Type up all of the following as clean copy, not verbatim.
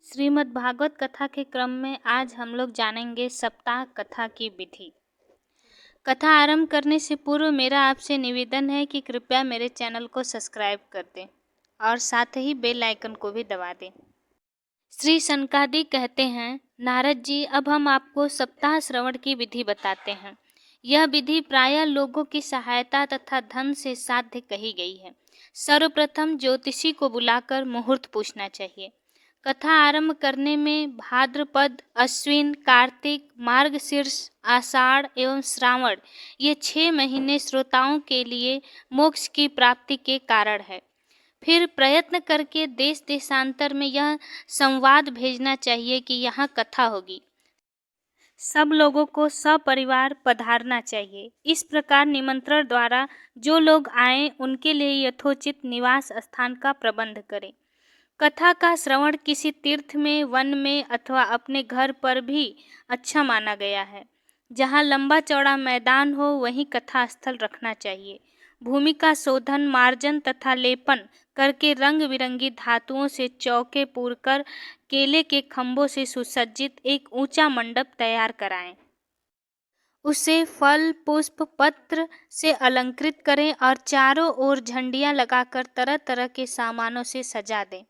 श्रीमद् भागवत कथा के क्रम में आज हम लोग जानेंगे सप्ताह कथा की विधि। कथा आरंभ करने से पूर्व मेरा आपसे निवेदन है कि कृपया मेरे चैनल को सब्सक्राइब कर दें और साथ ही बेल आइकन को भी दबा दें। श्री सनकादि कहते हैं, नारद जी, अब हम आपको सप्ताह श्रवण की विधि बताते हैं। यह विधि प्रायः लोगों की सहायता तथा धन से साध्य कही गई है। सर्वप्रथम ज्योतिषी को बुलाकर मुहूर्त पूछना चाहिए। कथा आरंभ करने में भाद्रपद, अश्विन, कार्तिक, मार्गशीर्ष, आषाढ़ एवं श्रावण ये 6 महीने श्रोताओं के लिए मोक्ष की प्राप्ति के कारण है। फिर प्रयत्न करके देश देशांतर में यह संवाद भेजना चाहिए कि यहाँ कथा होगी। सब लोगों को सपरिवार पधारना चाहिए। इस प्रकार निमंत्रण द्वारा जो लोग आए उनके लिए यथोचित निवास स्थान का प्रबंध करें। कथा का श्रवण किसी तीर्थ में, वन में अथवा अपने घर पर भी अच्छा माना गया है। जहाँ लंबा चौड़ा मैदान हो वहीं कथा स्थल रखना चाहिए। भूमि का शोधन, मार्जन तथा लेपन करके रंग बिरंगी धातुओं से चौके पूरकर केले के खंभों से सुसज्जित एक ऊंचा मंडप तैयार कराएं। उसे फल, पुष्प, पत्र से अलंकृत करें और चारों ओर झंडियां लगाकर तरह तरह के सामानों से सजा दें।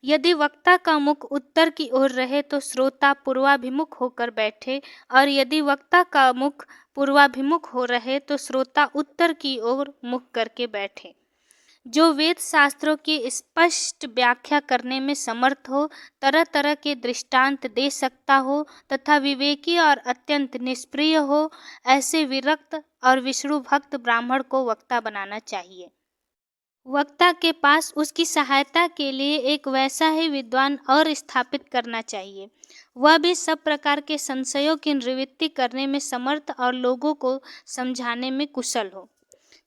यदि वक्ता का मुख उत्तर की ओर रहे तो श्रोता पूर्वाभिमुख होकर बैठे, और यदि वक्ता का मुख पूर्वाभिमुख हो रहे तो श्रोता उत्तर की ओर मुख करके बैठे। जो वेद शास्त्रों की स्पष्ट व्याख्या करने में समर्थ हो, तरह तरह के दृष्टांत दे सकता हो तथा विवेकी और अत्यंत निष्प्रिय हो, ऐसे विरक्त और विष्णु भक्त ब्राह्मण को वक्ता बनाना चाहिए। वक्ता के पास उसकी सहायता के लिए एक वैसा ही विद्वान और स्थापित करना चाहिए। वह भी सब प्रकार के संशयों की निवृत्ति करने में समर्थ और लोगों को समझाने में कुशल हो।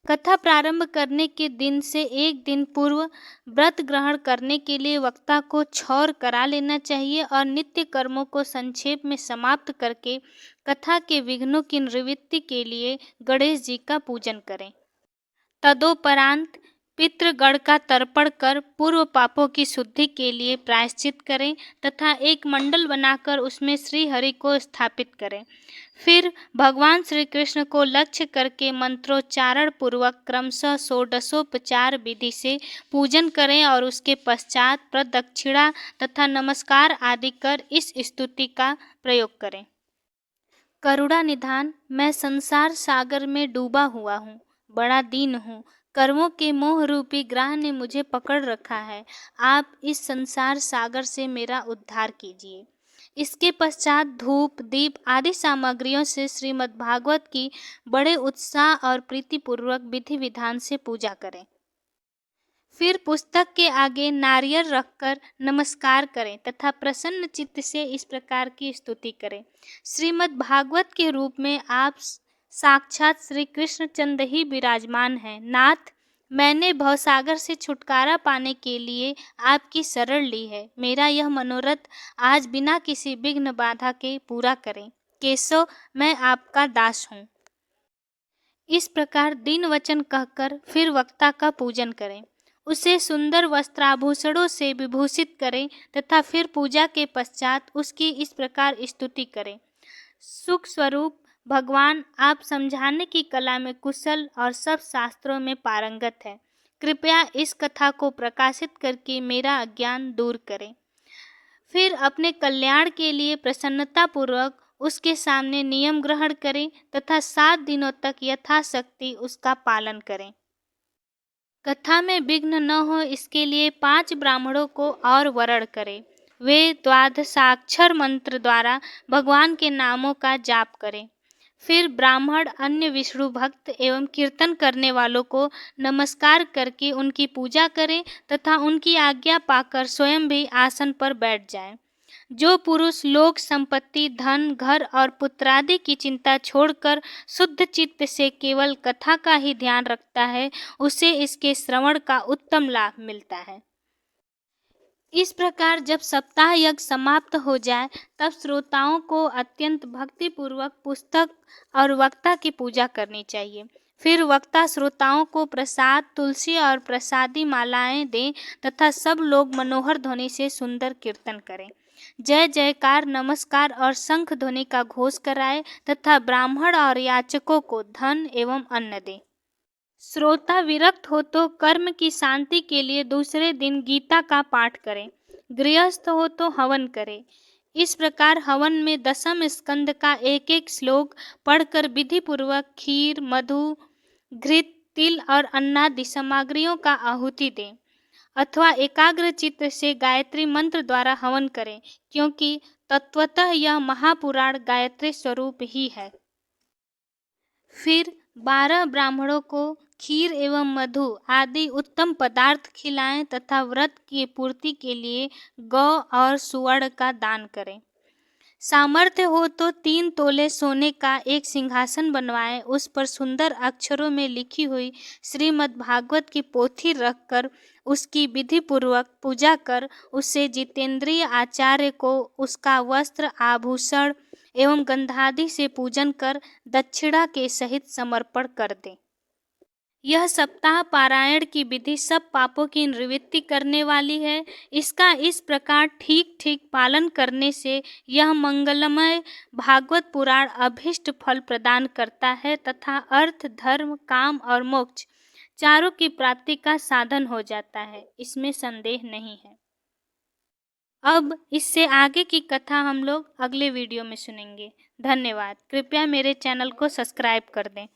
कथा प्रारंभ करने के दिन से एक दिन पूर्व व्रत ग्रहण करने के लिए वक्ता को क्षौर करा लेना चाहिए और नित्य कर्मों को संक्षेप में समाप्त करके कथा के विघ्नों की निवृत्ति के लिए गणेश जी का पूजन करें। तदोपरांत पितृगण का तर्पण कर पूर्व पापों की शुद्धि के लिए प्रायश्चित करें तथा एक मंडल बनाकर उसमें श्री हरि को स्थापित करें। फिर भगवान श्री कृष्ण को लक्ष्य करके मंत्रोच्चारण पूर्वक क्रमशः षोडशोपचार विधि से पूजन करें और उसके पश्चात प्रदक्षिणा तथा नमस्कार आदि कर इस स्तुति का प्रयोग करें। करुणा निधान, मैं संसार सागर में डूबा हुआ हूँ, बड़ा दीन हूँ। कर्मों के मोह रूपी ग्रह ने मुझे पकड़ रखा है। आप इस संसार सागर से मेरा उद्धार कीजिए। इसके पश्चात धूप, दीप आदि सामग्रियों से श्रीमद् भागवत की बड़े उत्साह और प्रीतिपूर्वक विधि विधान से पूजा करें। फिर पुस्तक के आगे नारियल रखकर नमस्कार करें तथा प्रसन्न चित्त से इस प्रकार की स्तुति करें। श्रीमद् भागवत के रूप में आप साक्षात श्री कृष्णचंद्र ही विराजमान हैं। नाथ, मैंने भवसागर से छुटकारा पाने के लिए आपकी शरण ली है। मेरा यह मनोरथ आज बिना किसी विघ्न बाधा के पूरा करें। केशव, मैं आपका दास हूँ। इस प्रकार दीन वचन कहकर फिर वक्ता का पूजन करें। उसे सुंदर वस्त्राभूषणों से विभूषित करें तथा फिर पूजा के पश्चात उसकी इस प्रकार स्तुति करें। सुख स्वरूप भगवान, आप समझाने की कला में कुशल और सब शास्त्रों में पारंगत है। कृपया इस कथा को प्रकाशित करके मेरा अज्ञान दूर करें। फिर अपने कल्याण के लिए प्रसन्नतापूर्वक उसके सामने नियम ग्रहण करें तथा 7 दिनों तक यथाशक्ति उसका पालन करें। कथा में विघ्न न हो इसके लिए 5 ब्राह्मणों को और वरण करें। वे द्वादशाक्षर मंत्र द्वारा भगवान के नामों का जाप करें। फिर ब्राह्मण अन्य विष्णु भक्त एवं कीर्तन करने वालों को नमस्कार करके उनकी पूजा करें तथा उनकी आज्ञा पाकर स्वयं भी आसन पर बैठ जाएं। जो पुरुष लोक संपत्ति, धन, घर और पुत्रादि की चिंता छोड़कर शुद्ध चित्त से केवल कथा का ही ध्यान रखता है, उसे इसके श्रवण का उत्तम लाभ मिलता है। इस प्रकार जब सप्ताह यज्ञ समाप्त हो जाए तब श्रोताओं को अत्यंत भक्तिपूर्वक पुस्तक और वक्ता की पूजा करनी चाहिए। फिर वक्ता श्रोताओं को प्रसाद, तुलसी और प्रसादी मालाएं दें तथा सब लोग मनोहर ध्वनि से सुंदर कीर्तन करें। जय जयकार, नमस्कार और शंख ध्वनि का घोष कराएं तथा ब्राह्मण और याचकों को धन एवं अन्न दें। श्रोता विरक्त हो तो कर्म की शांति के लिए दूसरे दिन गीता का पाठ करें। गृहस्थ हो तो हवन करें। इस प्रकार हवन में दशम स्कंद का एक एक श्लोक पढ़कर विधि पूर्वक खीर, मधु, घृत, तिल और अन्नादि सामग्रियों का आहुति दें अथवा एकाग्र चित्त से गायत्री मंत्र द्वारा हवन करें, क्योंकि तत्वतः यह महापुराण गायत्री स्वरूप ही है। फिर 12 ब्राह्मणों को खीर एवं मधु आदि उत्तम पदार्थ खिलाएं तथा व्रत की पूर्ति के लिए गौ और सुवर्ण का दान करें। सामर्थ्य हो तो 3 तोले सोने का एक सिंहासन बनवाएं, उस पर सुंदर अक्षरों में लिखी हुई श्रीमद् भागवत की पोथी रखकर उसकी विधि पूर्वक पूजा कर उससे जितेंद्रिय आचार्य को उसका वस्त्र, आभूषण एवं गंधादि से पूजन कर दक्षिणा के सहित समर्पण कर दें। यह सप्ताह पारायण की विधि सब पापों की निवृत्ति करने वाली है। इसका इस प्रकार ठीक ठीक पालन करने से यह मंगलमय भागवत पुराण अभीष्ट फल प्रदान करता है तथा अर्थ, धर्म, काम और मोक्ष चारों की प्राप्ति का साधन हो जाता है, इसमें संदेह नहीं है। अब इससे आगे की कथा हम लोग अगले वीडियो में सुनेंगे। धन्यवाद। कृपया मेरे चैनल को सब्सक्राइब कर दें।